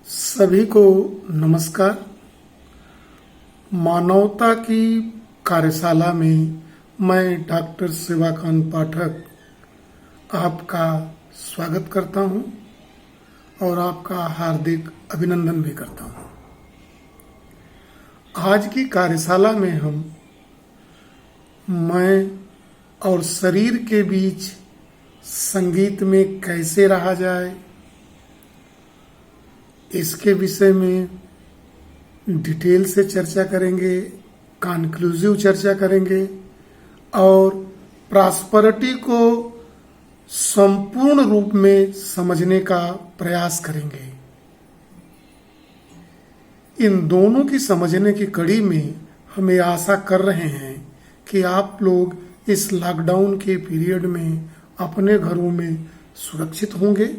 सभी को नमस्कार। मानवता की कार्यशाला में मैं डॉक्टर शिवाकांत पाठक आपका स्वागत करता हूं और आपका हार्दिक अभिनंदन भी करता हूं। आज की कार्यशाला में हम मैं और शरीर के बीच संगीत में कैसे रहा जाए, इसके विषय में डिटेल से चर्चा करेंगे, कॉन्क्लूसिव चर्चा करेंगे और प्रॉस्पेरिटी को संपूर्ण रूप में समझने का प्रयास करेंगे। इन दोनों की समझने की कड़ी में हमें आशा कर रहे हैं कि आप लोग इस लॉकडाउन के पीरियड में अपने घरों में सुरक्षित होंगे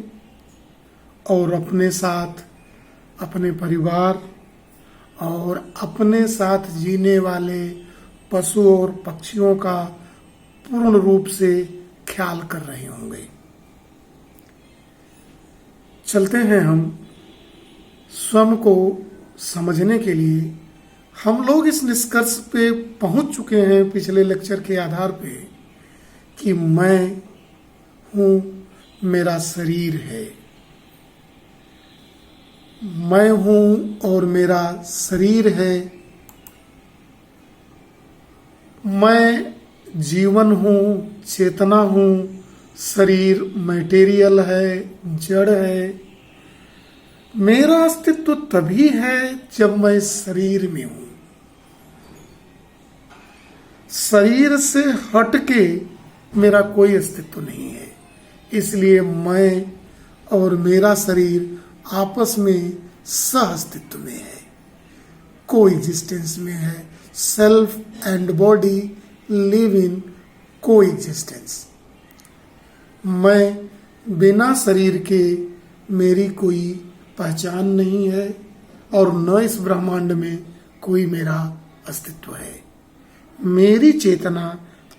और अपने साथ अपने परिवार और अपने साथ जीने वाले पशु और पक्षियों का पूर्ण रूप से ख्याल कर रहे होंगे। चलते हैं हम स्वयं को समझने के लिए। हम लोग इस निष्कर्ष पे पहुंच चुके हैं पिछले लेक्चर के आधार पे कि मैं हूं, मेरा शरीर है। मैं हूं और मेरा शरीर है। मैं जीवन हूं, चेतना हूं। शरीर मटेरियल है, जड़ है। मेरा अस्तित्व तभी है जब मैं शरीर में हूं। शरीर से हटके मेरा कोई अस्तित्व नहीं है। इसलिए मैं और मेरा शरीर आपस में सह अस्तित्व में है, को एग्जिस्टेंस में है। Self and body live in को एग्जिस्टेंस। मैं बिना शरीर के मेरी कोई पहचान नहीं है और न इस ब्रह्मांड में कोई मेरा अस्तित्व है। मेरी चेतना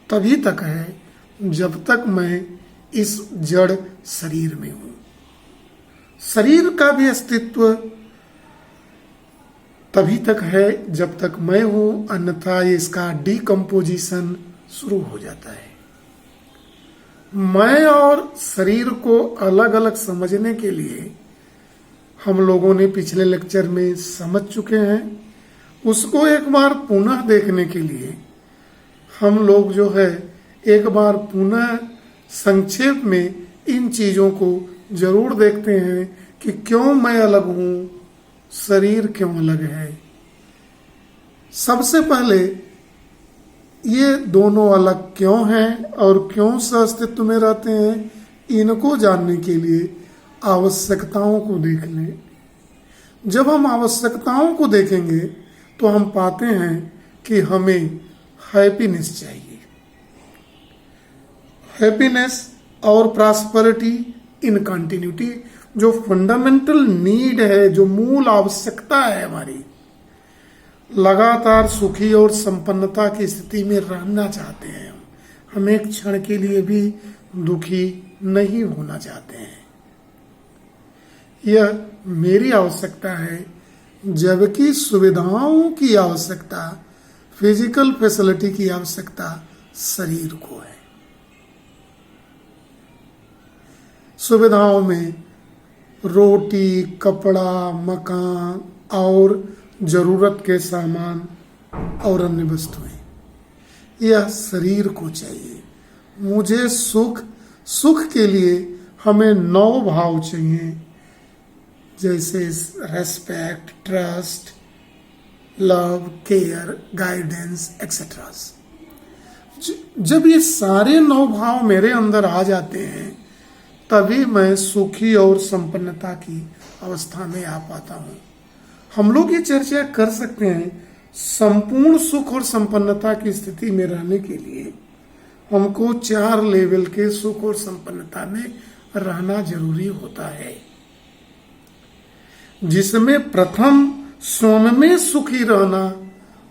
तभी तक है जब तक मैं इस जड़ शरीर में हूं। शरीर का भी अस्तित्व तभी तक है जब तक मैं हूं, अन्यथा इसका डिकम्पोजिशन शुरू हो जाता है। मैं और शरीर को अलग अलग समझने के लिए हम लोगों ने पिछले लेक्चर में समझ चुके हैं। उसको एक बार पुनः देखने के लिए हम लोग जो है एक बार पुनः संक्षेप में इन चीजों को जरूर देखते हैं कि क्यों मैं अलग हूं, शरीर क्यों अलग है। सबसे पहले ये दोनों अलग क्यों हैं और क्यों सह अस्तित्व में रहते हैं, इनको जानने के लिए आवश्यकताओं को देख लें। जब हम आवश्यकताओं को देखेंगे तो हम पाते हैं कि हमें हैप्पीनेस चाहिए। हैप्पीनेस और प्रॉस्पेरिटी इन कंटिन्यूटी, जो फंडामेंटल नीड है, जो मूल आवश्यकता है हमारी, लगातार सुखी और संपन्नता की स्थिति में रहना चाहते हैं। हम एक क्षण के लिए भी दुखी नहीं होना चाहते हैं। यह मेरी आवश्यकता है, जबकि सुविधाओं की आवश्यकता, फिजिकल फैसिलिटी की आवश्यकता शरीर को है। सुविधाओं में रोटी, कपड़ा, मकान और जरूरत के सामान और अन्य वस्तुएं, यह शरीर को चाहिए। मुझे सुख के लिए हमें 9 भाव चाहिए, जैसे respect, trust, love, care, guidance etcetera. जब ये सारे 9 भाव मेरे अंदर आ जाते हैं तभी मैं सुखी और संपन्नता की अवस्था में आ पाता हूं। हम लोग ये चर्चा कर सकते हैं, संपूर्ण सुख और संपन्नता की स्थिति में रहने के लिए हमको 4 लेवल के सुख और संपन्नता में रहना जरूरी होता है, जिसमें प्रथम स्वयं में सुखी रहना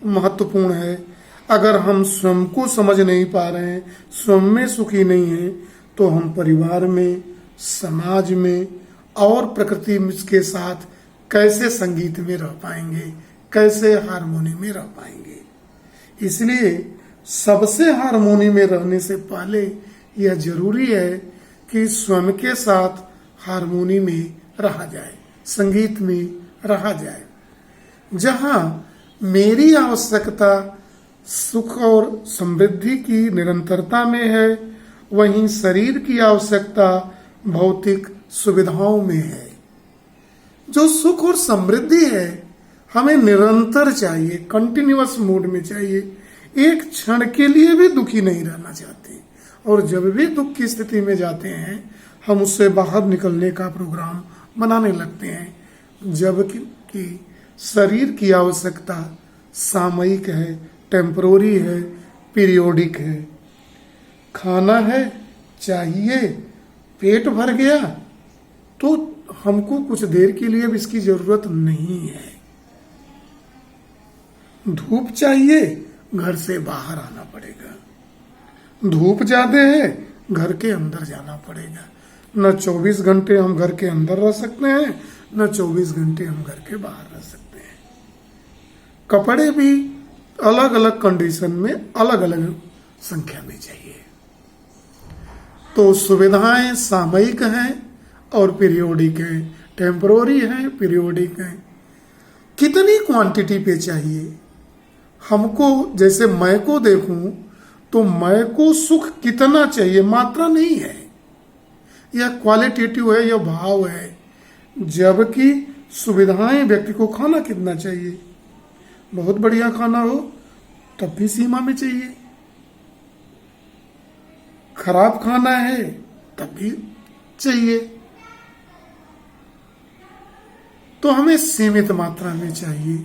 महत्वपूर्ण है। अगर हम स्वयं को समझ नहीं पा रहे हैं, स्वयं में सुखी नहीं है, तो हम परिवार में, समाज में और प्रकृति के साथ कैसे संगीत में रह पाएंगे, कैसे हारमोनी में रह पाएंगे। इसलिए सबसे हारमोनी में रहने से पहले यह जरूरी है कि स्वयं के साथ हारमोनी में रहा जाए, संगीत में रहा जाए। जहां मेरी आवश्यकता सुख और समृद्धि की निरंतरता में है, वहीं शरीर की आवश्यकता भौतिक सुविधाओं में है। जो सुख और समृद्धि है हमें निरंतर चाहिए, कंटिन्यूअस मोड में चाहिए। एक क्षण के लिए भी दुखी नहीं रहना चाहते, और जब भी दुख की स्थिति में जाते हैं हम उससे बाहर निकलने का प्रोग्राम बनाने लगते हैं। जबकि शरीर की आवश्यकता सामयिक है, टेम्परोरी है, पीरियोडिक है। खाना है, चाहिए, पेट भर गया तो हमको कुछ देर के लिए अब इसकी जरूरत नहीं है। धूप चाहिए, घर से बाहर आना पड़ेगा। धूप ज्यादा है, घर के अंदर जाना पड़ेगा। न 24 घंटे हम घर के अंदर रह सकते हैं, न 24 घंटे हम घर के बाहर रह सकते हैं। कपड़े भी अलग अलग कंडीशन में अलग अलग संख्या में चाहिए। तो सुविधाएं सामयिक हैं और पीरियोडिक हैं, टेम्परोरी हैं, पीरियोडिक हैं। कितनी क्वांटिटी पे चाहिए हमको? जैसे मैं को देखूं तो मैं को सुख कितना चाहिए, मात्रा नहीं है, यह क्वालिटेटिव है, यह भाव है। जबकि सुविधाएं व्यक्ति को खाना कितना चाहिए, बहुत बढ़िया खाना हो तब भी सीमा में चाहिए, खराब खाना है तब भी चाहिए। तो हमें सीमित मात्रा में चाहिए।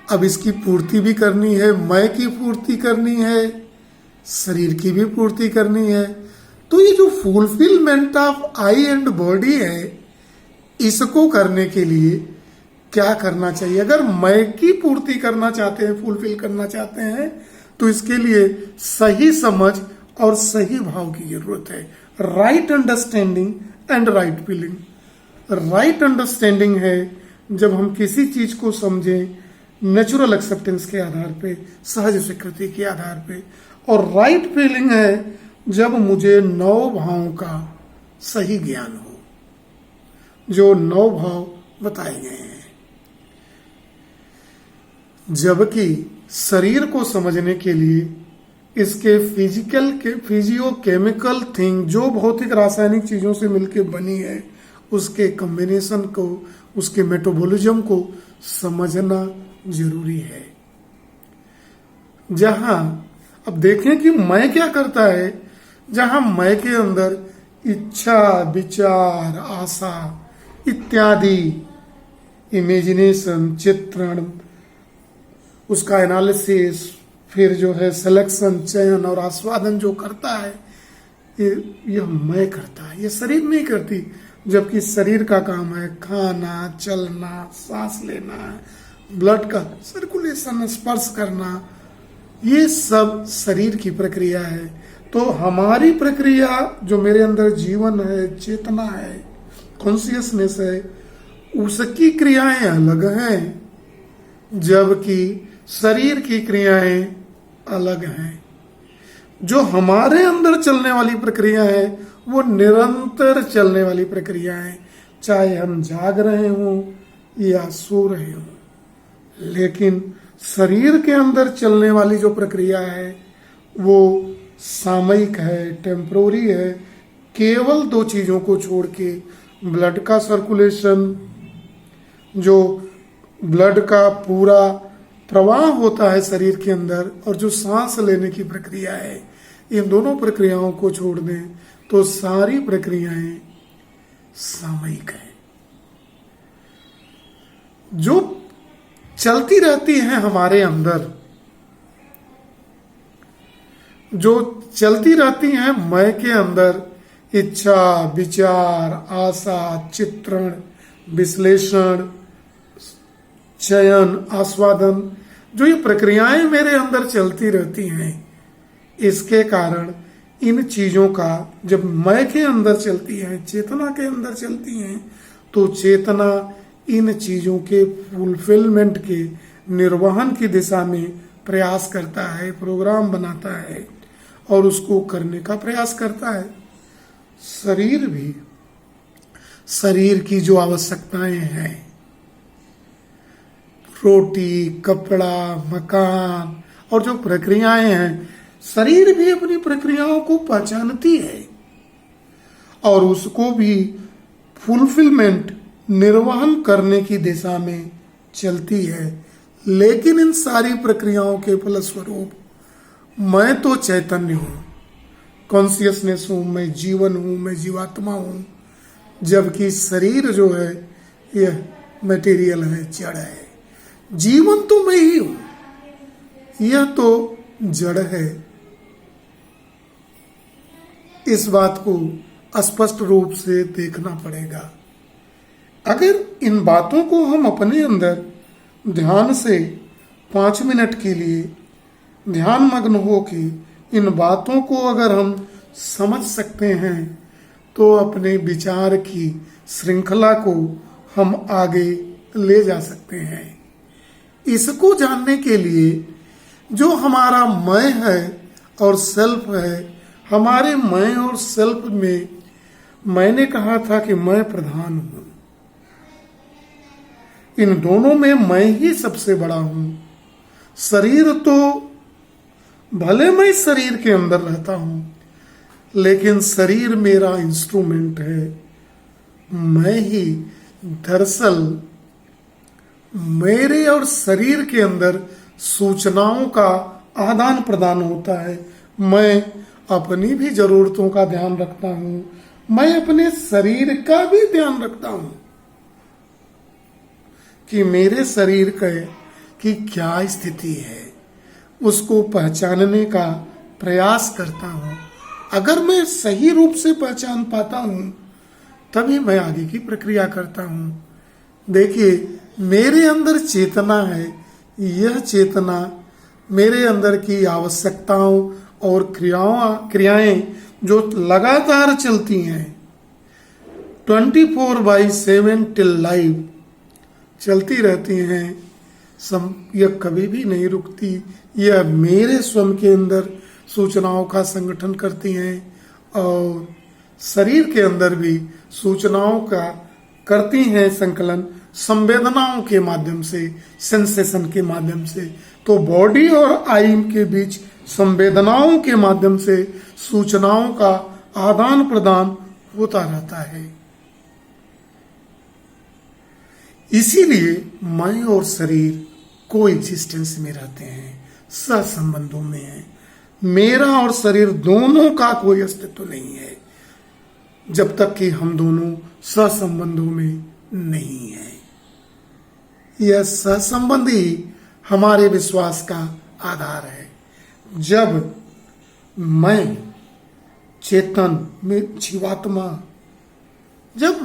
अब इसकी पूर्ति भी करनी है, मैं की पूर्ति करनी है, शरीर की भी पूर्ति करनी है। तो ये जो fulfilment of I and body है, इसको करने के लिए क्या करना चाहिए? अगर मैं की पूर्ति करना चाहते हैं, फुलफिल करना चाहते हैं, तो इसके लिए सही समझ और सही भाव की जरूरत है। Right understanding and right feeling. Right understanding है जब हम किसी चीज को समझें नेचुरल एक्सेप्टेंस के आधार पे, सहज स्वीकृति के आधार पे। और राइट फीलिंग है जब मुझे 9 भावों का सही ज्ञान हो, जो 9 भाव बताए गए हैं। जबकि शरीर को समझने के लिए इसके फिजियो केमिकल थिंग, जो भौतिक रासायनिक चीजों से मिलकर बनी है, उसके कॉम्बिनेशन को, उसके मेटाबॉलिज्म को समझना जरूरी है। जहां अब देखें कि मैं क्या करता है, जहां मैं के अंदर इच्छा, विचार, आशा इत्यादि, इमेजिनेशन, चित्रण, उसका एनालिसिस, फिर जो है सिलेक्शन, चयन और आस्वादन जो करता है, ये मैं करता है, ये शरीर नहीं करती। जबकि शरीर का काम है खाना, चलना, सांस लेना, ब्लड का सर्कुलेशन, स्पर्श करना, ये सब शरीर की प्रक्रिया है। तो हमारी प्रक्रिया, जो मेरे अंदर जीवन है, चेतना है, कॉन्शियसनेस है, उसकी क्रियाएं अलग हैं, जबकि शरीर की क्रियाएं अलग हैं। जो हमारे अंदर चलने वाली प्रक्रिया है वो निरंतर चलने वाली प्रक्रिया है, चाहे हम जाग रहे हों या सो रहे हों। लेकिन शरीर के अंदर चलने वाली जो प्रक्रिया है वो सामयिक है, टेम्परोरी है। केवल 2 चीजों को छोड़ के, ब्लड का सर्कुलेशन, जो ब्लड का पूरा प्रवाह होता है शरीर के अंदर, और जो सांस लेने की प्रक्रिया है, इन दोनों प्रक्रियाओं को छोड़ दें तो सारी प्रक्रियाएं सामयिक हैं, जो चलती रहती हैं हमारे अंदर, जो चलती रहती हैं मैं के अंदर। इच्छा, विचार, आशा, चित्रण, विश्लेषण, चयन, आस्वादन, जो ये प्रक्रियाएं मेरे अंदर चलती रहती हैं, इसके कारण इन चीजों का, जब मैं के अंदर चलती हैं, चेतना के अंदर चलती हैं, तो चेतना इन चीजों के फुलफिलमेंट के निर्वहन की दिशा में प्रयास करता है, प्रोग्राम बनाता है और उसको करने का प्रयास करता है। शरीर भी, शरीर की जो आवश्यकताएं हैं, रोटी, कपड़ा, मकान और जो प्रक्रियाएं हैं, शरीर भी अपनी प्रक्रियाओं को पहचानती है और उसको भी फुलफिलमेंट, निर्वहन करने की दिशा में चलती है। लेकिन इन सारी प्रक्रियाओं के फलस्वरूप मैं तो चैतन्य हूँ, कॉन्शियसनेस हूँ, मैं जीवन हूँ, मैं जीवात्मा हूँ, जबकि शरीर जो है यह मटेरियल है, जड़ है। जीवन तो मैं ही हूँ, यह तो जड़ है। इस बात को स्पष्ट रूप से देखना पड़ेगा। अगर इन बातों को हम अपने अंदर ध्यान से 5 मिनट के लिए ध्यान मग्न हो कि इन बातों को अगर हम समझ सकते हैं तो अपने विचार की श्रृंखला को हम आगे ले जा सकते हैं। इसको जानने के लिए जो हमारा मैं है और सेल्फ है, हमारे मैं और सेल्फ में मैंने कहा था कि मैं प्रधान हूं, इन दोनों में मैं ही सबसे बड़ा हूं। शरीर तो भले मैं शरीर के अंदर रहता हूं, लेकिन शरीर मेरा इंस्ट्रूमेंट है। मैं ही दरअसल मेरे और शरीर के अंदर सूचनाओं का आदान प्रदान होता है। मैं अपनी भी जरूरतों का ध्यान रखता हूं, मैं अपने शरीर का भी ध्यान रखता हूं कि मेरे शरीर की क्या स्थिति है, उसको पहचानने का प्रयास करता हूं। अगर मैं सही रूप से पहचान पाता हूं तभी मैं आगे की प्रक्रिया करता हूं। देखिए, मेरे अंदर चेतना है, यह चेतना मेरे अंदर की आवश्यकताओं और क्रियाएं जो लगातार चलती हैं 24/7 टिल लाइफ चलती रहती हैं, यह कभी भी नहीं रुकती। यह मेरे स्वयं के अंदर सूचनाओं का संगठन करती हैं और शरीर के अंदर भी सूचनाओं का करती हैं संकलन, संवेदनाओं के माध्यम से, सेंसेशन के माध्यम से। तो बॉडी और आई के बीच संवेदनाओं के माध्यम से सूचनाओं का आदान प्रदान होता रहता है। इसीलिए मैं और शरीर को एग्जिस्टेंस में रहते हैं, सहसंबंधों में हैं। मेरा और शरीर दोनों का कोई अस्तित्व नहीं है जब तक कि हम दोनों सहसंबंधों में नहीं है। यह सहसंबंध ही हमारे विश्वास का आधार है। जब मैं चेतन में जीवात्मा, जब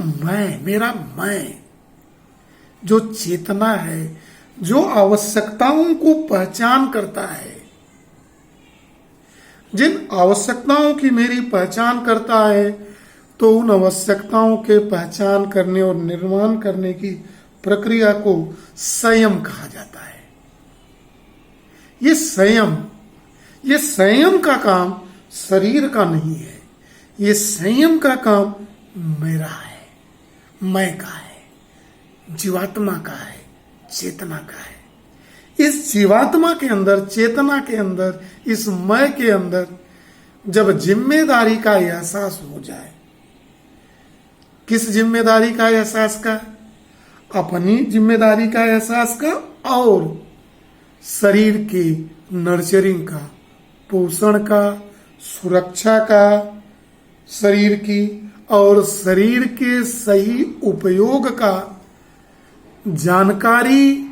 मेरा मैं जो चेतना है, जो आवश्यकताओं को पहचान करता है, जिन आवश्यकताओं की मेरी पहचान करता है, तो उन आवश्यकताओं के पहचान करने और निर्माण करने की प्रक्रिया को संयम कहा जाता है। ये संयम का काम शरीर का नहीं है, ये संयम का काम मेरा है, मैं का है, जीवात्मा का है, चेतना का है। इस जीवात्मा के अंदर, चेतना के अंदर, इस मैं के अंदर जब जिम्मेदारी का एहसास हो जाए, किस जिम्मेदारी का एहसास का? अपनी जिम्मेदारी का एहसास का और शरीर के नर्चरिंग का, पोषण का, सुरक्षा का, शरीर की और शरीर के सही उपयोग का जानकारी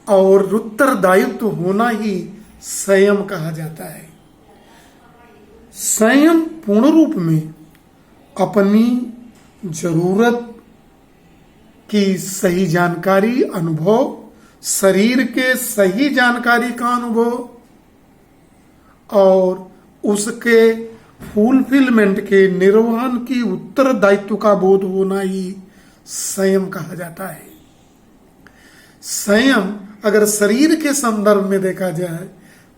और उत्तरदायित्व होना ही संयम कहा जाता है। संयम पूर्ण रूप में अपनी जरूरत की सही जानकारी, अनुभव, शरीर के सही जानकारी का अनुभव और उसके फुलफिलमेंट के निर्वहन की उत्तरदायित्व का बोध होना ही संयम कहा जाता है। संयम अगर शरीर के संदर्भ में देखा जाए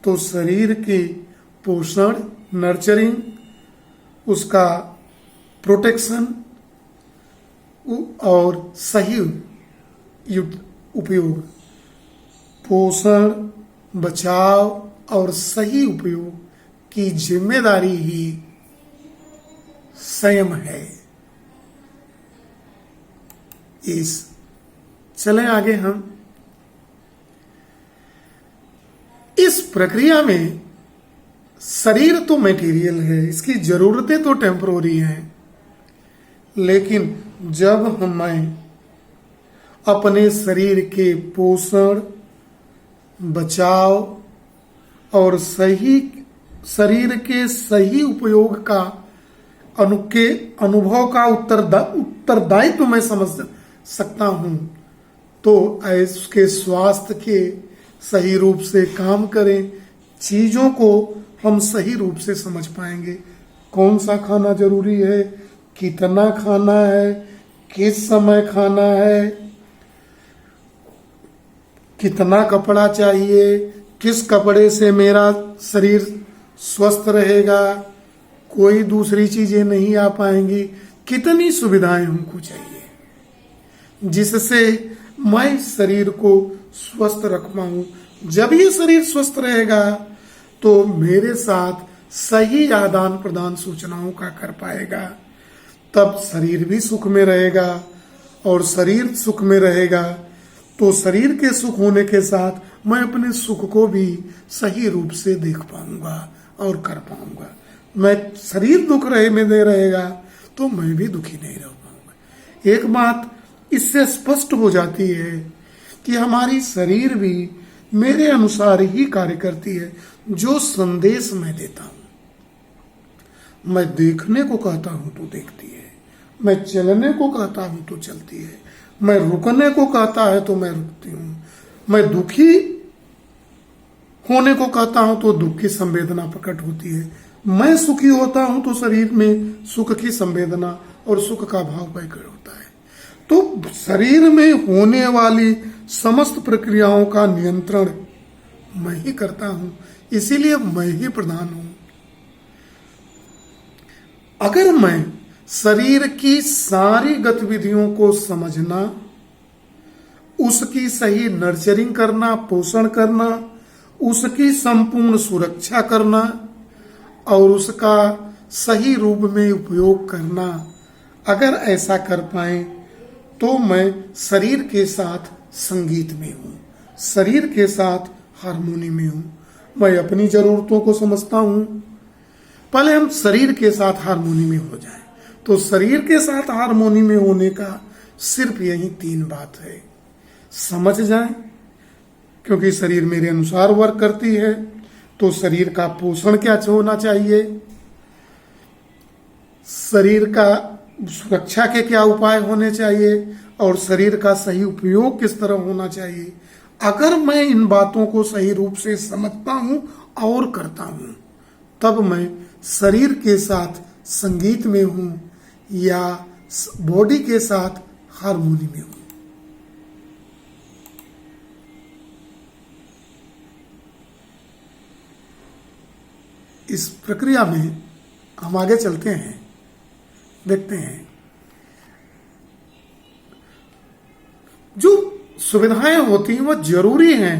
तो शरीर के पोषण, नर्चरिंग, उसका प्रोटेक्शन और सही उपयोग, पोषण, बचाव और सही उपयोग की जिम्मेदारी ही संयम है। चलें आगे हम। इस प्रक्रिया में शरीर तो मटेरियल है, इसकी जरूरतें तो टेम्परोरी हैं, लेकिन जब हमें अपने शरीर के पोषण, बचाव और शरीर के सही उपयोग का अनुभव का उत्तरदायित्व मैं समझ सकता हूं, तो उसके स्वास्थ्य के सही रूप से काम करें, चीजों को हम सही रूप से समझ पाएंगे। कौन सा खाना जरूरी है, कितना खाना है, किस समय खाना है, कितना कपड़ा चाहिए, किस कपड़े से मेरा शरीर स्वस्थ रहेगा, कोई दूसरी चीजें नहीं आ पाएंगी, कितनी सुविधाएं हमको चाहिए जिससे मैं शरीर को स्वस्थ रख पाऊं। जब ये शरीर स्वस्थ रहेगा तो मेरे साथ सही आदान प्रदान सूचनाओं का कर पाएगा, तब शरीर भी सुख में रहेगा, और शरीर सुख में रहेगा तो शरीर के सुख होने के साथ मैं अपने सुख को भी सही रूप से देख पाऊंगा और कर पाऊंगा। मैं शरीर दुख रहे में दे रहेगा तो मैं भी दुखी नहीं रह पाऊंगा। एक बात इससे स्पष्ट हो जाती है कि हमारी शरीर भी मेरे अनुसार ही कार्य करती है। जो संदेश मैं देता हूं, मैं देखने को कहता हूं तो देखती है, मैं चलने को कहता हूं तो चलती है, मैं रुकने को कहता है तो मैं रुकती हूं, मैं दुखी होने को कहता हूं तो दुख की संवेदना प्रकट होती है, मैं सुखी होता हूं तो शरीर में सुख की संवेदना और सुख का भाव प्रकट होता है। तो शरीर में होने वाली समस्त प्रक्रियाओं का नियंत्रण मैं ही करता हूं, इसीलिए मैं ही प्रधान हूं। अगर मैं शरीर की सारी गतिविधियों को समझना, उसकी सही नर्चरिंग करना, पोषण करना, उसकी संपूर्ण सुरक्षा करना और उसका सही रूप में उपयोग करना, अगर ऐसा कर पाए तो मैं शरीर के साथ संगीत में हूं, शरीर के साथ हारमोनी में हूं। मैं अपनी जरूरतों को समझता हूं। पहले हम शरीर के साथ हारमोनी में हो जाएं। तो शरीर के साथ हारमोनी में होने का सिर्फ यही 3 बात है। समझ जाएं, क्योंकि शरीर मेरे अनुसार वर्क करती है, तो शरीर का पोषण क्या होना चाहिए, शरीर का सुरक्षा के क्या उपाय होने चाहिए और शरीर का सही उपयोग किस तरह होना चाहिए। अगर मैं इन बातों को सही रूप से समझता हूं और करता हूं, तब मैं शरीर के साथ संगीत में हूं या बॉडी के साथ हारमोनी में हूं। इस प्रक्रिया में हम आगे चलते हैं, देखते हैं जो सुविधाएं होती हैं वह जरूरी हैं।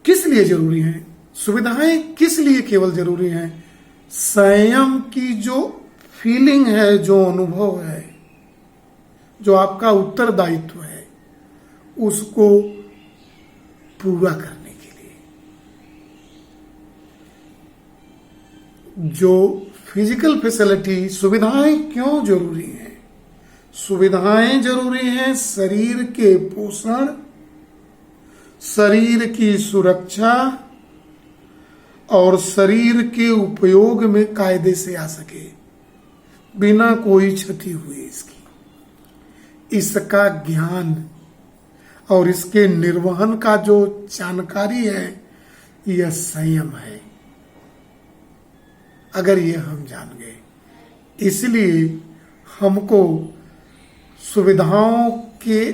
किस लिए जरूरी हैं? सुविधाएं किस लिए केवल जरूरी हैं? संयम की जो फीलिंग है, जो अनुभव है, जो आपका उत्तरदायित्व है, उसको पूरा करने के लिए जो फिजिकल फैसिलिटी, सुविधाएं क्यों जरूरी हैं? सुविधाएं जरूरी हैं शरीर के पोषण, शरीर की सुरक्षा और शरीर के उपयोग में कायदे से आ सके, बिना कोई क्षति हुए इसकी। इसका ज्ञान और इसके निर्वहन का जो जानकारी है, यह संयम है। अगर ये हम जान गए, इसलिए हमको सुविधाओं के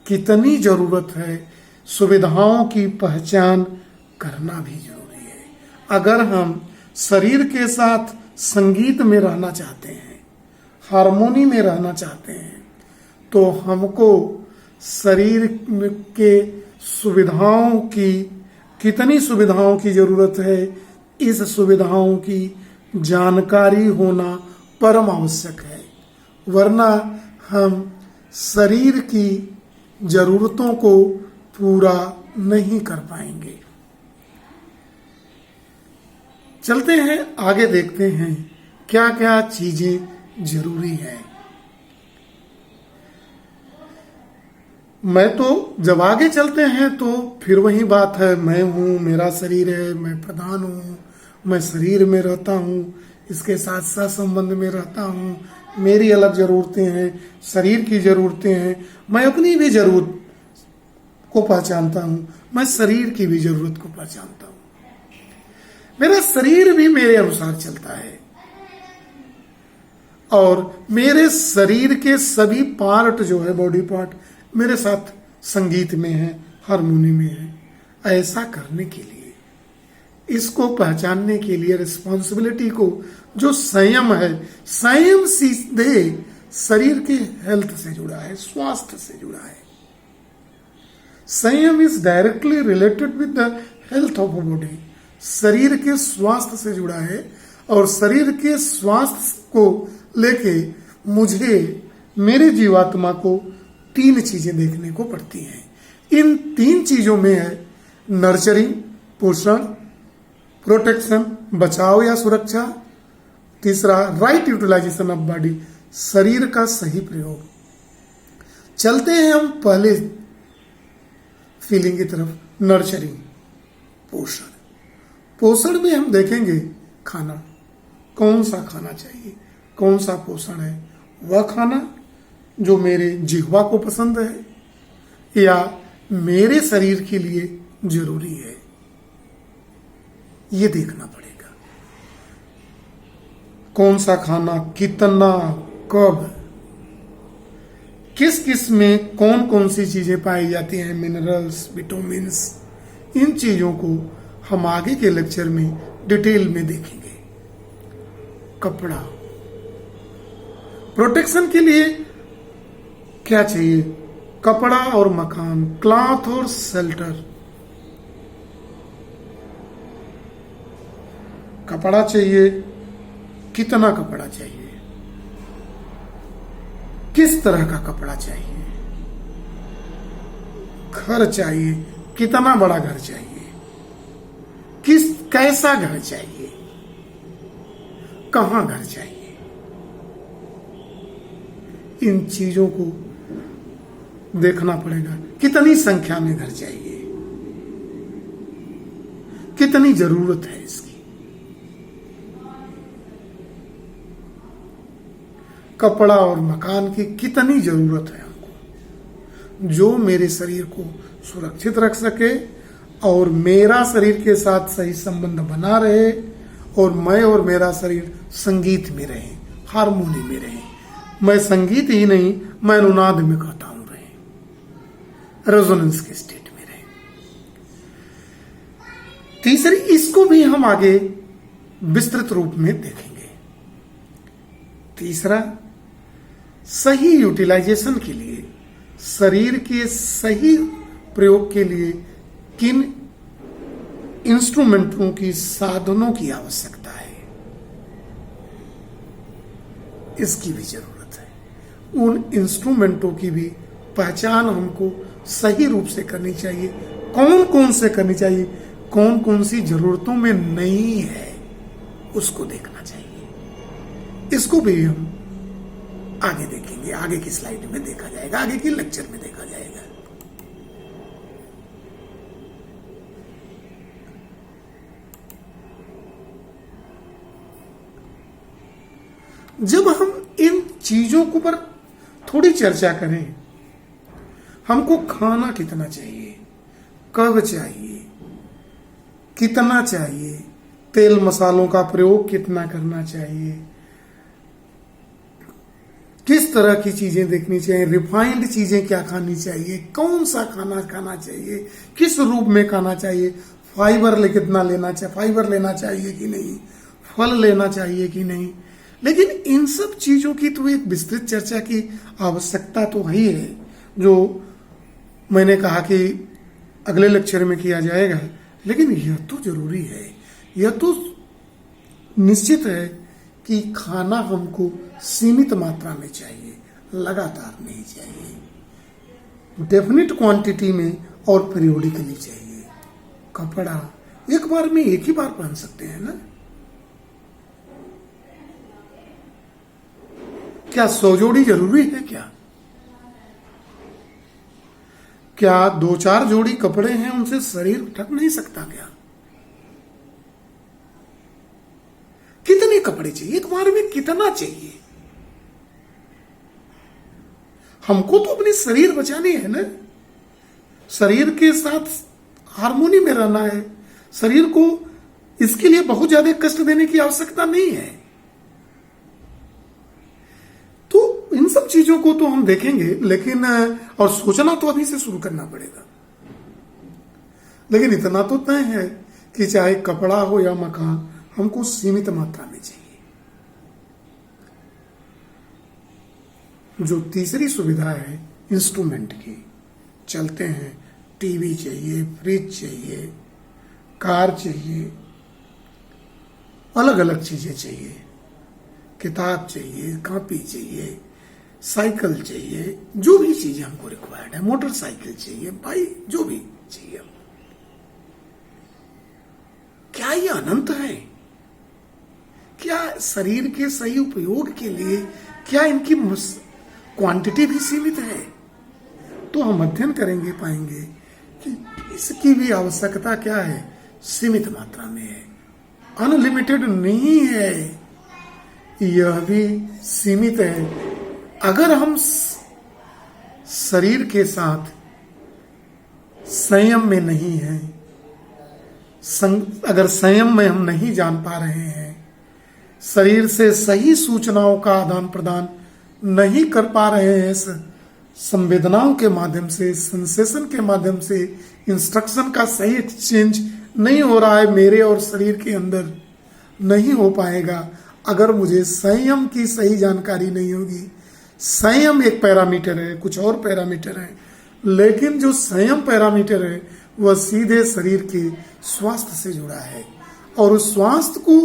कितनी जरूरत है, सुविधाओं की पहचान करना भी जरूरी है। अगर हम शरीर के साथ संगीत में रहना चाहते हैं, हार्मोनी में रहना चाहते हैं, तो हमको शरीर के सुविधाओं की, कितनी सुविधाओं की जरूरत है, इस सुविधाओं की जानकारी होना परम आवश्यक है। वरना हम शरीर की जरूरतों को पूरा नहीं कर पाएंगे। चलते हैं आगे, देखते हैं क्या क्या चीजें जरूरी है। मैं तो जब आगे चलते हैं तो फिर वही बात है, मैं हूं, मेरा शरीर है, मैं प्रधान हूं, मैं शरीर में रहता हूं, इसके साथ साथ संबंध में रहता हूं, मेरी अलग जरूरतें हैं, शरीर की जरूरतें हैं, मैं अपनी भी जरूरत को पहचानता हूं, मैं शरीर की भी जरूरत को पहचानता हूं। मेरा शरीर भी मेरे अनुसार चलता है और मेरे शरीर के सभी पार्ट जो है, बॉडी पार्ट, मेरे साथ संगीत में है, हारमोनी में है। ऐसा करने के लिए, इसको पहचानने के लिए, रिस्पॉन्सिबिलिटी को, जो संयम है, संयम सीधे शरीर के हेल्थ से जुड़ा है, स्वास्थ्य से जुड़ा है। संयम is directly related with the health of body. शरीर के स्वास्थ्य से जुड़ा है और शरीर के स्वास्थ्य को लेके मुझे, मेरे जीवात्मा को 3 चीजें देखने को पड़ती हैं। इन 3 चीजों में है नर्चरिंग, पोषण, प्रोटेक्शन, बचाव या सुरक्षा। तीसरा राइट यूटिलाइजेशन ऑफ बॉडी, शरीर का सही प्रयोग। चलते हैं हम पहले फीलिंग की तरफ, नर्चरिंग, पोषण। पोषण में हम देखेंगे खाना, कौन सा खाना चाहिए, कौन सा पोषण है। वह खाना जो मेरे जिह्वा को पसंद है या मेरे शरीर के लिए जरूरी है, ये देखना पड़ेगा। कौन सा खाना, कितना, कब, किस किस में कौन कौन सी चीजें पाई जाती हैं, मिनरल्स, विटामिन्स, इन चीजों को हम आगे के लेक्चर में डिटेल में देखेंगे। कपड़ा, प्रोटेक्शन के लिए क्या चाहिए, कपड़ा और मकान, क्लॉथ और शेल्टर। कपड़ा चाहिए, कितना कपड़ा चाहिए, किस तरह का कपड़ा चाहिए, घर चाहिए, कितना बड़ा घर चाहिए, कैसा घर चाहिए, कहां घर चाहिए। इन चीजों को देखना पड़ेगा। कितनी संख्या में घर चाहिए, कितनी जरूरत है इसकी। कपड़ा और मकान की कितनी जरूरत है हमको, जो मेरे शरीर को सुरक्षित रख सके और मेरा शरीर के साथ सही संबंध बना रहे और मैं और मेरा शरीर संगीत में रहे, हारमोनी में रहे। मैं संगीत ही नहीं, मैं अनुनाद में कहता हूं रहे, रेजोनेंस के स्टेट में रहे। तीसरी, इसको भी हम आगे विस्तृत रूप में देखेंगे। तीसरा, सही यूटिलाइजेशन के लिए, शरीर के सही प्रयोग के लिए किन इंस्ट्रूमेंटों की, साधनों की आवश्यकता है, इसकी भी जरूरत है। उन इंस्ट्रूमेंटों की भी पहचान हमको सही रूप से करनी चाहिए। कौन कौन से करनी चाहिए, कौन कौन सी जरूरतों में नहीं है, उसको देखना चाहिए। इसको भी हम आगे देखेंगे, आगे की स्लाइड में देखा जाएगा, आगे की लेक्चर में देखा जाएगा। जब हम इन चीजों के ऊपर थोड़ी चर्चा करें, हमको खाना कितना चाहिए, कब चाहिए, कितना चाहिए, तेल मसालों का प्रयोग कितना करना चाहिए, किस तरह की चीजें देखनी चाहिए, रिफाइंड चीजें क्या खानी चाहिए, कौन सा खाना खाना चाहिए, किस रूप में खाना चाहिए, फाइबर कितना लेना चाहिए, फाइबर लेना चाहिए कि नहीं, फल लेना चाहिए कि नहीं। लेकिन इन सब चीजों की तो एक विस्तृत चर्चा की आवश्यकता तो ही है, जो मैंने कहा कि अगले लेक्चर में किया जाएगा। लेकिन यह तो जरूरी है, यह तो निश्चित है कि खाना हमको सीमित मात्रा में चाहिए, लगातार नहीं चाहिए, डेफिनेट क्वांटिटी में और पीरियोडिकली चाहिए। कपड़ा एक बार में एक ही बार पहन सकते हैं ना? क्या 100 जोड़ी जरूरी है क्या? क्या 2-4 जोड़ी कपड़े हैं उनसे शरीर ढक नहीं सकता क्या? कितने कपड़े चाहिए एक बार में, कितना चाहिए? हमको तो अपने शरीर बचानी है ना, शरीर के साथ हार्मोनी में रहना है। शरीर को इसके लिए बहुत ज्यादा कष्ट देने की आवश्यकता नहीं है। तो इन सब चीजों को तो हम देखेंगे, लेकिन और सोचना तो अभी से शुरू करना पड़ेगा। लेकिन इतना तो तय है कि चाहे कपड़ा हो या मकान, हमको सीमित मात्रा में चाहिए। जो तीसरी सुविधा है इंस्ट्रूमेंट की, चलते हैं, टीवी चाहिए, फ्रिज चाहिए, कार चाहिए, अलग अलग चीजें चाहिए, किताब चाहिए, कॉपी चाहिए, साइकिल चाहिए, जो भी चीजें हमको रिक्वायर्ड है, मोटरसाइकिल चाहिए, बाइक, जो भी चाहिए। क्या ये अनंत है? क्या शरीर के सही उपयोग के लिए क्या इनकी क्वांटिटी भी सीमित है? तो हम अध्ययन करेंगे, पाएंगे कि इसकी भी आवश्यकता क्या है, सीमित मात्रा में है, अनलिमिटेड नहीं है, यह भी सीमित है। अगर हम शरीर के साथ संयम में नहीं हैं, अगर संयम में हम नहीं जान पा रहे हैं, शरीर से सही सूचनाओं का आदान प्रदान नहीं कर पा रहे हैं, संवेदनाओं के माध्यम से, सेंसेशन के माध्यम से इंस्ट्रक्शन का सही एक्सचेंज नहीं हो रहा है, मेरे और शरीर के अंदर नहीं हो पाएगा अगर मुझे संयम की सही जानकारी नहीं होगी। संयम एक पैरामीटर है, कुछ और पैरामीटर है, लेकिन जो संयम पैरामीटर है वह सीधे शरीर के स्वास्थ्य से जुड़ा है। और उस स्वास्थ्य को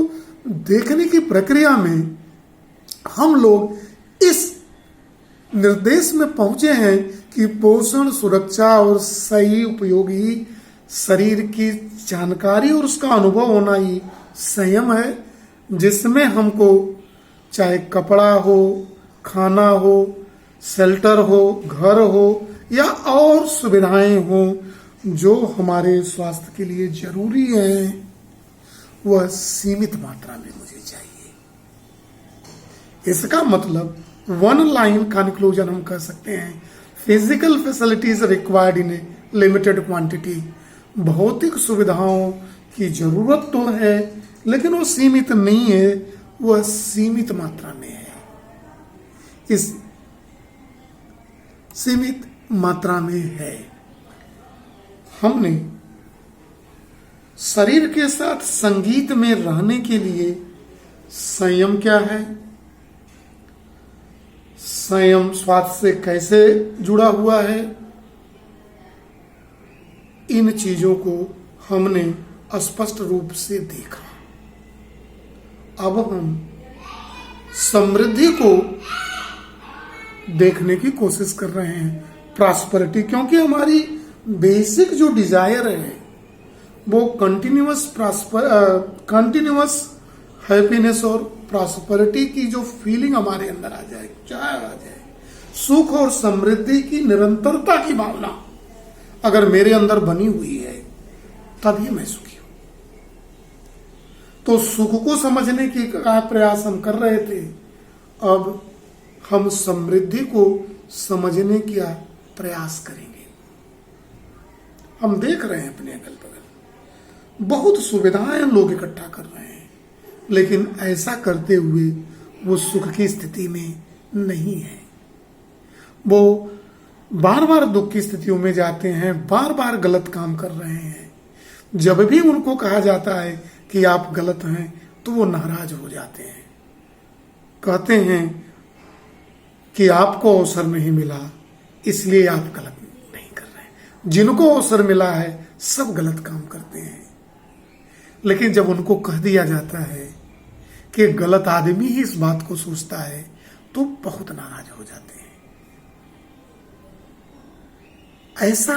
देखने की प्रक्रिया में हम लोग इस निर्देश में पहुंचे हैं कि पोषण, सुरक्षा और सही उपयोगी शरीर की जानकारी और उसका अनुभव होना ही संयम है, जिसमें हमको चाहे कपड़ा हो, खाना हो, शेल्टर हो, घर हो या और सुविधाएं हो जो हमारे स्वास्थ्य के लिए जरूरी है, वह सीमित मात्रा में मुझे चाहिए। इसका मतलब वन लाइन कंक्लूजन हम कह सकते हैं, physical facilities required in A limited quantity. भौतिक सुविधाओं की जरूरत तो है, लेकिन वो सीमित नहीं है, वह सीमित मात्रा में है। इस सीमित मात्रा में है। हमने शरीर के साथ संगीत में रहने के लिए संयम क्या है, संयम स्वास्थ्य से कैसे जुड़ा हुआ है, इन चीजों को हमने स्पष्ट रूप से देखा। अब हम समृद्धि को देखने की कोशिश कर रहे हैं, प्रॉस्पेरिटी, क्योंकि हमारी बेसिक जो डिजायर है वो कंटिन्यूअस हैप्पीनेस और प्रॉस्पेरिटी की जो फीलिंग हमारे अंदर आ जाए, चाहे आ जाए, सुख और समृद्धि की निरंतरता की भावना अगर मेरे अंदर बनी हुई है, तभी मैं सुखी हूं। तो सुख को समझने की प्रयास हम कर रहे थे, अब हम समृद्धि को समझने का प्रयास करेंगे। हम देख रहे हैं अपने अगल बगल बहुत सुविधाएं लोग इकट्ठा कर रहे हैं, लेकिन ऐसा करते हुए वो सुख की स्थिति में नहीं है। वो बार बार दुख की स्थितियों में जाते हैं, बार बार गलत काम कर रहे हैं। जब भी उनको कहा जाता है कि आप गलत हैं तो वो नाराज हो जाते हैं, कहते हैं कि आपको अवसर नहीं मिला इसलिए आप गलत नहीं कर रहे हैं। जिनको अवसर मिला है सब गलत काम करते हैं। लेकिन जब उनको कह दिया जाता है कि गलत आदमी ही इस बात को सोचता है तो बहुत नाराज हो जाते हैं। ऐसा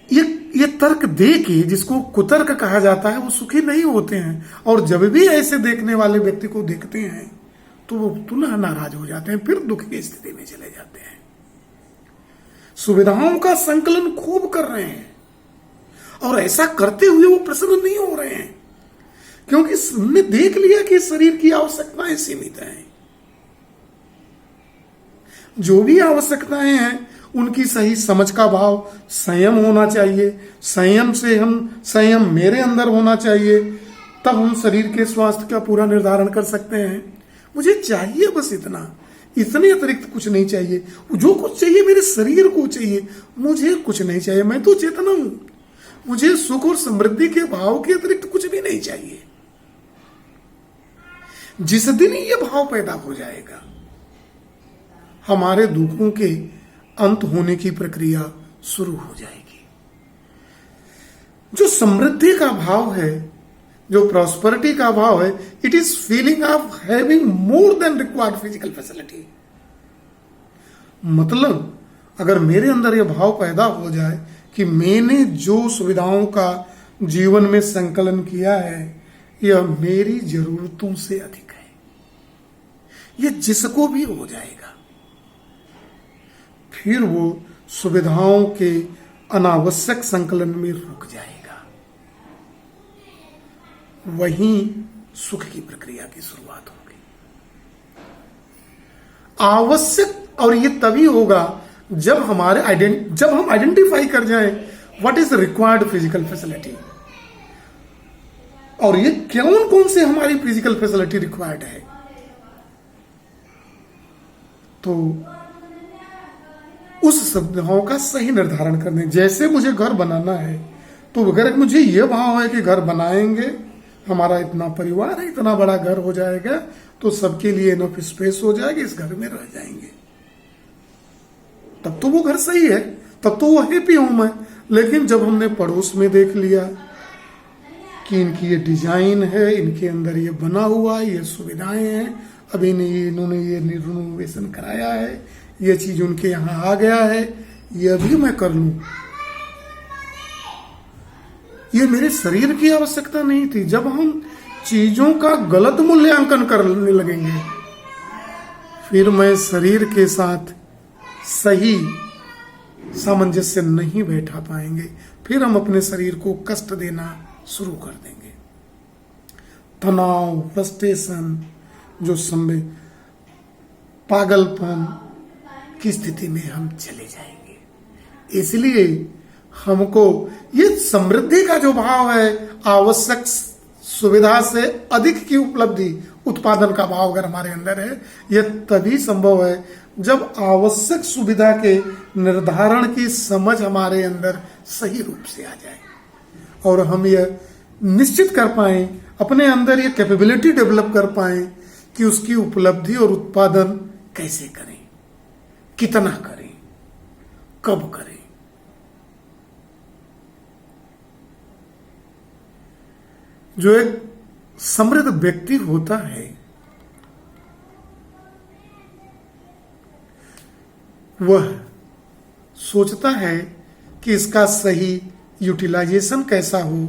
ये तर्क दे के, जिसको कुतर्क कहा जाता है, वो सुखी नहीं होते हैं। और जब भी ऐसे देखने वाले व्यक्ति को देखते हैं तो वो पुनः नाराज हो जाते हैं, फिर दुख की स्थिति में चले जाते हैं। सुविधाओं का संकलन खूब कर रहे हैं और ऐसा करते हुए वो प्रसन्न नहीं हो रहे हैं, क्योंकि हमने देख लिया कि शरीर की आवश्यकताएं सीमित हैं। जो भी आवश्यकताएं हैं उनकी सही समझ का भाव, संयम होना चाहिए। संयम मेरे अंदर होना चाहिए, तब हम शरीर के स्वास्थ्य का पूरा निर्धारण कर सकते हैं। मुझे चाहिए बस इतने अतिरिक्त कुछ नहीं चाहिए। जो कुछ चाहिए मेरे शरीर को चाहिए, मुझे कुछ नहीं चाहिए। मैं तो चेतना हूं, मुझे सुख और समृद्धि के भाव के अतिरिक्त कुछ भी नहीं चाहिए। जिस दिन ये भाव पैदा हो जाएगा, हमारे दुखों के अंत होने की प्रक्रिया शुरू हो जाएगी। जो समृद्धि का भाव है, जो प्रॉस्पेरिटी का भाव है, it is feeling of having more than required physical facility. मतलब अगर मेरे अंदर यह भाव पैदा हो जाए कि मैंने जो सुविधाओं का जीवन में संकलन किया है यह मेरी जरूरतों से अधिक है, यह जिसको भी हो जाएगा, फिर वो सुविधाओं के अनावश्यक संकलन में रुक जाएगा। वहीं सुख की प्रक्रिया की शुरुआत होगी। आवश्यक, और ये तभी होगा जब हम आइडेंटिफाई कर जाएं what is required physical facility, और ये कौन से हमारी फिजिकल फैसिलिटी रिक्वायर्ड है। तो उस सुविधाओं का सही निर्धारण करने, जैसे मुझे घर बनाना है तो अगर मुझे यह भाव है कि घर बनाएंगे, हमारा इतना परिवार है, इतना बड़ा घर हो जाएगा तो सबके लिए इनफ स्पेस हो जाएगी, इस घर में रह जाएंगे, तब तो वो घर सही है, तब तो वो हैप्पी होम है। लेकिन जब हमने पड़ोस में देख लिया कि इनकी ये डिजाइन है, इनके अंदर ये बना हुआ है, ये सुविधाएं हैं, अभी इन्होंने ये रिनोवेशन कराया है, ये चीज उनके यहाँ आ गया है, ये भी मैं कर लूं, ये मेरे शरीर की आवश्यकता नहीं थी। जब हम चीजों का गलत मूल्यांकन करने लगेंगे, फिर मैं शरीर के साथ सही सामंजस्य नहीं बैठा पाएंगे, फिर हम अपने शरीर को कष्ट देना शुरू कर देंगे। तनाव, फ्रस्ट्रेशन, जो समय पागलपन की स्थिति में हम चले जाएंगे। इसलिए हमको ये समृद्धि का जो भाव है, आवश्यक सुविधा से अधिक की उपलब्धि, उत्पादन का भाव अगर हमारे अंदर है, यह तभी संभव है जब आवश्यक सुविधा के निर्धारण की समझ हमारे अंदर सही रूप से आ जाए और हम यह निश्चित कर पाए, अपने अंदर ये कैपेबिलिटी डेवलप कर पाए कि उसकी उपलब्धि और उत्पादन कैसे करें, कितना करें, कब करें। जो एक समृद्ध व्यक्ति होता है वह सोचता है कि इसका सही यूटिलाइजेशन कैसा हो,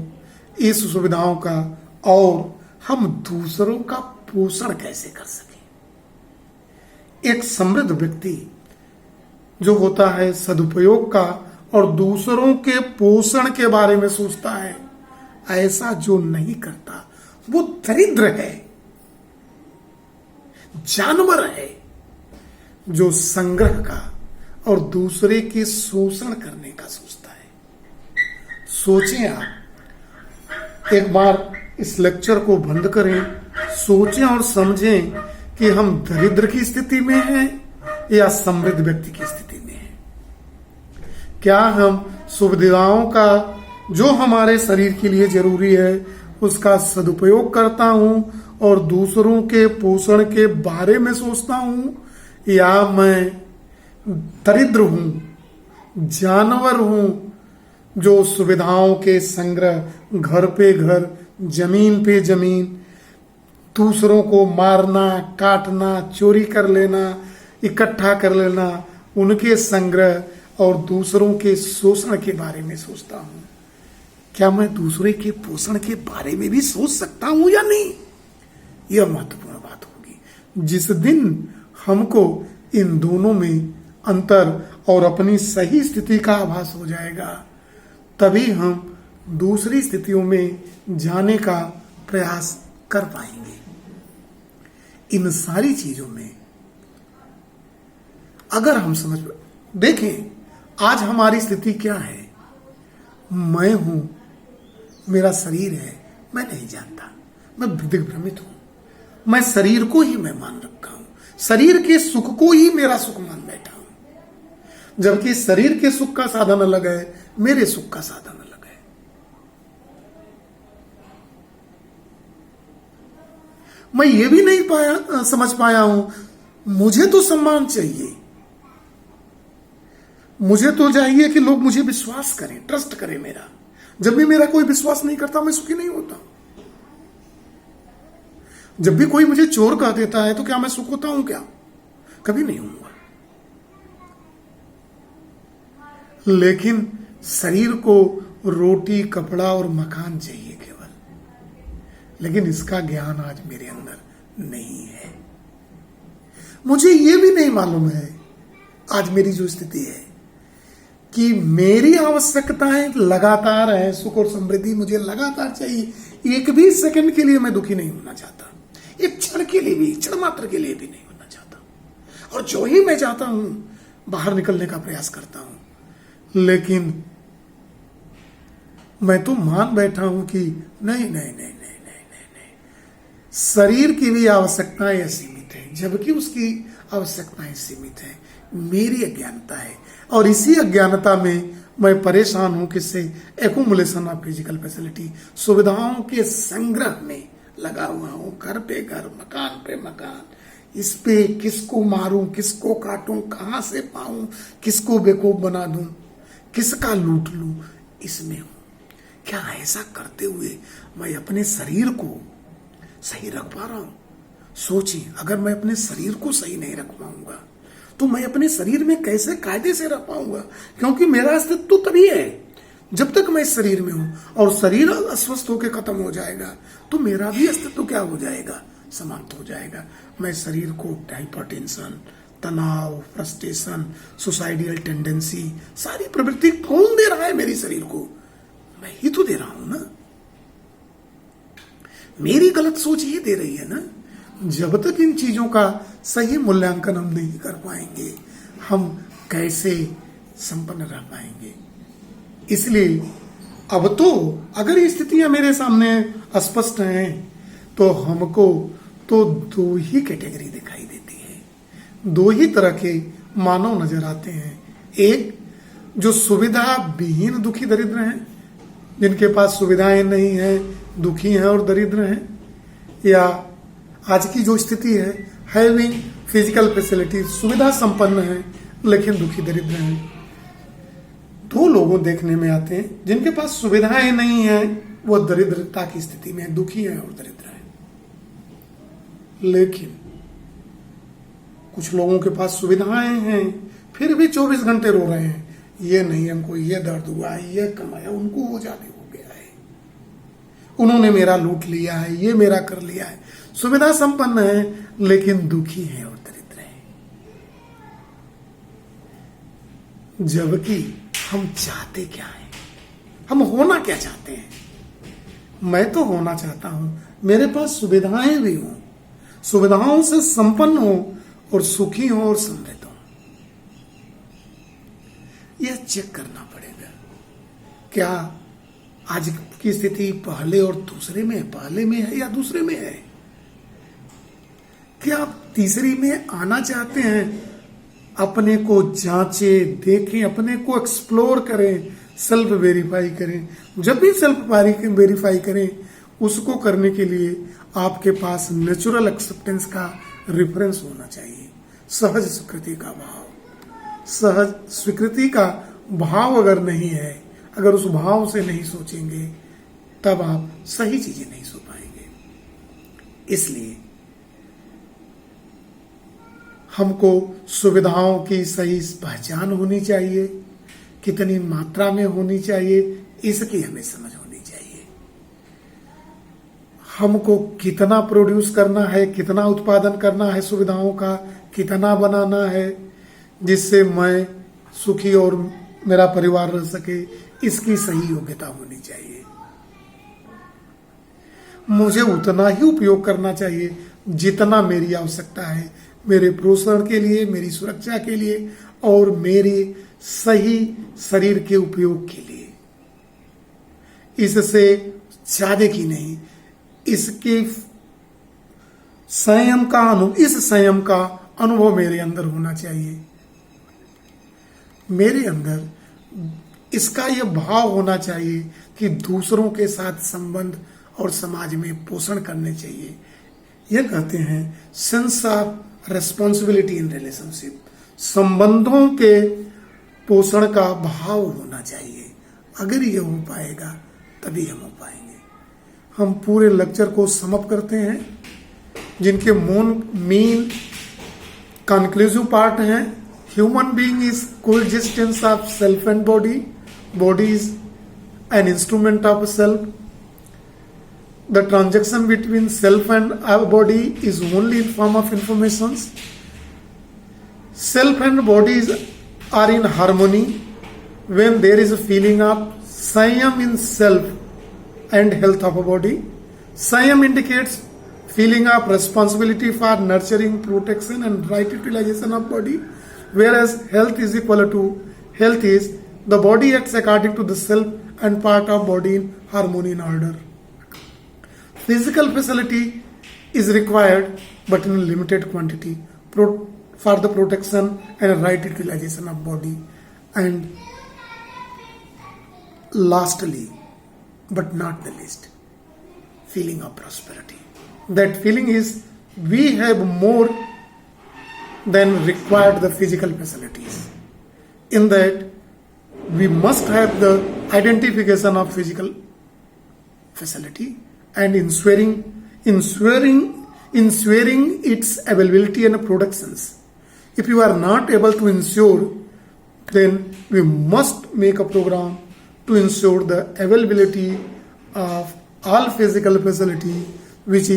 इस सुविधाओं का, और हम दूसरों का पोषण कैसे कर सकें। एक समृद्ध व्यक्ति जो होता है सदुपयोग का और दूसरों के पोषण के बारे में सोचता है, ऐसा जो नहीं करता वो दरिद्र है, जानवर है जो संग्रह का और दूसरे के शोषण करने का सोचता है। सोचें आप, एक बार इस लेक्चर को बंद करें, सोचें और समझें कि हम दरिद्र की स्थिति में हैं या समृद्ध व्यक्ति की स्थिति में हैं। क्या हम सुविधाओं का जो हमारे शरीर के लिए जरूरी है उसका सदुपयोग करता हूं और दूसरों के पोषण के बारे में सोचता हूं, या मैं दरिद्र हूं, जानवर हूं जो सुविधाओं के संग्रह, घर पे घर, जमीन पे जमीन, दूसरों को मारना, काटना, चोरी कर लेना, इकट्ठा कर लेना, उनके संग्रह और दूसरों के शोषण के बारे में सोचता हूं। क्या मैं दूसरे के पोषण के बारे में भी सोच सकता हूं या नहीं? यह महत्वपूर्ण बात होगी। जिस दिन हमको इन दोनों में अंतर और अपनी सही स्थिति का आभास हो जाएगा, तभी हम दूसरी स्थितियों में जाने का प्रयास कर पाएंगे। इन सारी चीजों में अगर हम समझ देखें, आज हमारी स्थिति क्या है? मैं हूं, मेरा शरीर है, मैं नहीं जानता, मैं दिग्भ्रमित हूं। मैं शरीर को ही मैं मान रखा हूं, शरीर के सुख को ही मेरा सुख मान बैठा हूं, जबकि शरीर के सुख का साधन अलग है, मेरे सुख का साधन अलग है। मैं ये भी नहीं समझ पाया हूं, मुझे तो सम्मान चाहिए, मुझे तो चाहिए कि लोग मुझे विश्वास करें, ट्रस्ट करें मेरा। जब भी मेरा कोई विश्वास नहीं करता, मैं सुखी नहीं होता। जब भी कोई मुझे चोर कह देता है तो क्या मैं सुख होता हूं? क्या कभी नहीं होऊंगा। लेकिन शरीर को रोटी, कपड़ा और मकान चाहिए केवल, लेकिन इसका ज्ञान आज मेरे अंदर नहीं है। मुझे यह भी नहीं मालूम है आज मेरी जो स्थिति है कि मेरी आवश्यकताएं लगातार है, सुख और समृद्धि मुझे लगातार चाहिए। एक भी सेकंड के लिए मैं दुखी नहीं होना चाहता, एक क्षण के लिए भी, क्षण मात्र के लिए भी नहीं होना चाहता। और जो ही मैं चाहता हूं बाहर निकलने का प्रयास करता हूं, लेकिन मैं तो मान बैठा हूं कि नहीं नहीं नहीं नहीं नहीं नहीं नहीं, शरीर की भी आवश्यकताएं असीमित है, जबकि उसकी आवश्यकताएं सीमित है। मेरी अज्ञानता है और इसी अज्ञानता में मैं परेशान हूं। किससे? एक्यूमुलेशन ऑफ फिजिकल फैसिलिटी, सुविधाओं के संग्रह में लगा हुआ हूं, घर पे घर, मकान पे मकान। इस पे किसको मारूं, किसको काटूं, कहां से पाऊं, किसको बेवकूफ बना दूं, किसका लूट लूं, इसमें हूं। क्या ऐसा करते हुए मैं अपने शरीर को सही रख पा रहा हूं? सोचिए, अगर मैं अपने शरीर को सही नहीं रख पाऊंगा तो मैं अपने शरीर में कैसे कायदे से रह पाऊंगा? क्योंकि मेरा अस्तित्व तो तभी है जब तक मैं इस शरीर में हूं, और शरीर अस्वस्थ होकर खत्म हो जाएगा तो मेरा भी अस्तित्व क्या हो जाएगा? समाप्त हो जाएगा। मैं शरीर को हाइपरटेंशन, तनाव, फ्रस्ट्रेशन, सुसाइडियल टेंडेंसी, सारी प्रवृत्ति कौन दे रहा है मेरे शरीर को? मैं ही तो दे रहा हूं ना। मेरी गलत सोच ही दे रही है ना। जब तक इन चीजों का सही मूल्यांकन हम नहीं कर पाएंगे, हम कैसे संपन्न रह पाएंगे? इसलिए अब तो अगर ये स्थितियां मेरे सामने स्पष्ट हैं तो हमको तो दो ही कैटेगरी दिखाई देती है, दो ही तरह के मानव नजर आते हैं। एक जो सुविधा विहीन दुखी दरिद्र हैं, जिनके पास सुविधाएं नहीं है, दुखी हैं और दरिद्र हैं, या आज की जो स्थिति है हैविंग फिजिकल फैसिलिटी, सुविधा संपन्न है लेकिन दुखी दरिद्र हैं। दो लोगों देखने में आते हैं, जिनके पास सुविधाएं नहीं है वो दरिद्रता की स्थिति में दुखी है और दरिद्र है। लेकिन कुछ लोगों के पास सुविधाएं हैं फिर भी 24 घंटे रो रहे हैं, ये नहीं हमको ये दर्द हुआ है, ये कमाया, उनको वो जाने हो गया है, उन्होंने मेरा लूट लिया है, ये मेरा कर लिया है। सुविधा संपन्न है लेकिन दुखी है और दरिद्र है। जबकि हम चाहते क्या है? हम होना क्या चाहते हैं? मैं तो होना चाहता हूं मेरे पास सुविधाएं भी हों, सुविधाओं से संपन्न हो और सुखी हो और समृद्ध हो। यह चेक करना पड़ेगा, क्या आज की स्थिति पहले और दूसरे में, पहले में है या दूसरे में है? क्या तीसरी में आना चाहते हैं, अपने को जांचें, देखें, अपने को एक्सप्लोर करें, सेल्फ वेरीफाई करें। जब भी सेल्फ वेरीफाई करें, उसको करने के लिए आपके पास नेचुरल एक्सेप्टेंस का रेफरेंस होना चाहिए। सहज स्वीकृति का भाव, सहज स्वीकृति का भाव अगर नहीं है, अगर उस भाव से नहीं सोचेंगे, तब आप सही चीजें नहीं सोच पाएंगे। इसलिए हमको सुविधाओं की सही पहचान होनी चाहिए, कितनी मात्रा में होनी चाहिए इसकी हमें समझ होनी चाहिए। हमको कितना प्रोड्यूस करना है, कितना उत्पादन करना है, सुविधाओं का कितना बनाना है, जिससे मैं सुखी और मेरा परिवार रह सके, इसकी सही योग्यता होनी चाहिए। मुझे उतना ही उपयोग करना चाहिए जितना मेरी आवश्यकता है, मेरे पोषण के लिए, मेरी सुरक्षा के लिए और मेरे सही शरीर के उपयोग के लिए। इससे ज्यादा की नहीं, इसके संयम का इस संयम का अनुभव मेरे अंदर होना चाहिए। मेरे अंदर इसका यह भाव होना चाहिए कि दूसरों के साथ संबंध और समाज में पोषण करने चाहिए। यह कहते हैं sense of responsibility in relationship, संबंधों के पोषण का भाव होना चाहिए। अगर यह हो पाएगा तभी हम हो पाएंगे। हम पूरे लेक्चर को समअप करते हैं, जिनके मेन कंक्लूसिव पार्ट हैं। Human being is coexistence of self and body, body is an instrument of self, the transaction between self and our body is only in form of informations. Self and bodies are in harmony when there is a feeling of Sanyam in self and health of a body. Sanyam indicates feeling of responsibility for nurturing, protection and right utilization of body, whereas health is equal to health is the body acts according to the self and part of body in harmony and order. Physical facility is required but in a limited quantity for the protection and right utilization of body. And lastly but not the least, feeling of prosperity. That feeling is we have more than required the physical facilities. In that we must have the identification of physical facility and ensuring its availability and productions. If you are not able to ensure, then we must make a program to ensure the availability of all physical facility which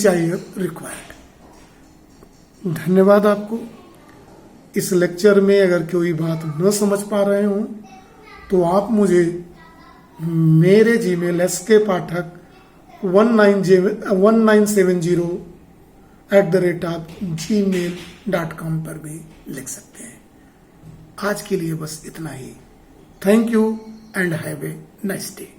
I have required. धन्यवाद आपको। इस lecture में अगर कोई बात न समझ पा रहे हो तो आप मुझे मेरे जीमेल skpathak 1970@gmail.com पर भी लिख सकते हैं। आज के लिए बस इतना ही। Thank you and have a nice day.